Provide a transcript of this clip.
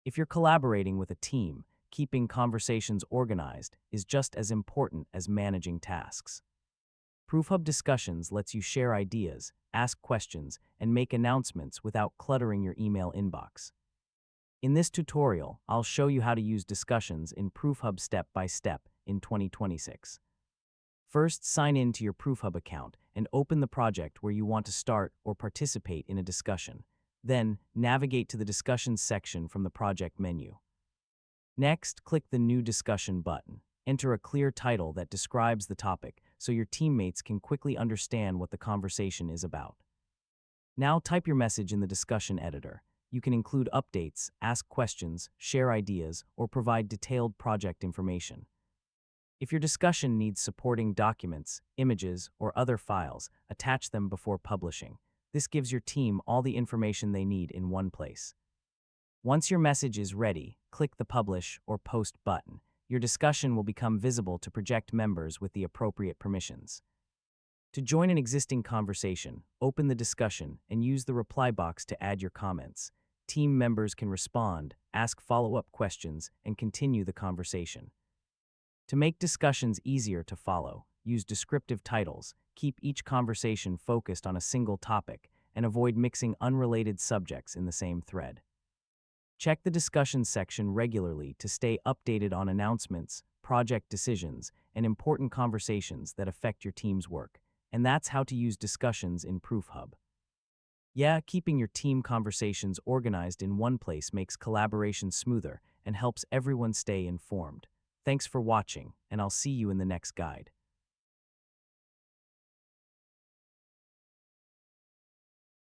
If you're collaborating with a team, keeping conversations organized is just as important as managing tasks. ProofHub Discussions lets you share ideas, ask questions, and make announcements without cluttering your email inbox. In this tutorial, I'll show you how to use discussions in ProofHub step by step in 2026. First, sign in to your ProofHub account and open the project where you want to start or participate in a discussion. Then, navigate to the Discussions section from the project menu. Next, click the New Discussion button. Enter a clear title that describes the topic so your teammates can quickly understand what the conversation is about. Now type your message in the discussion editor. You can include updates, ask questions, share ideas, or provide detailed project information. If your discussion needs supporting documents, images, or other files, attach them before publishing. This gives your team all the information they need in one place. Once your message is ready, click the Publish or Post button. Your discussion will become visible to project members with the appropriate permissions. To join an existing conversation, open the discussion and use the reply box to add your comments. Team members can respond, ask follow-up questions, and continue the conversation. To make discussions easier to follow, use descriptive titles, keep each conversation focused on a single topic, and avoid mixing unrelated subjects in the same thread. Check the discussion section regularly to stay updated on announcements, project decisions, and important conversations that affect your team's work. And that's how to use discussions in ProofHub. Yeah, keeping your team conversations organized in one place makes collaboration smoother and helps everyone stay informed. Thanks for watching, and I'll see you in the next guide.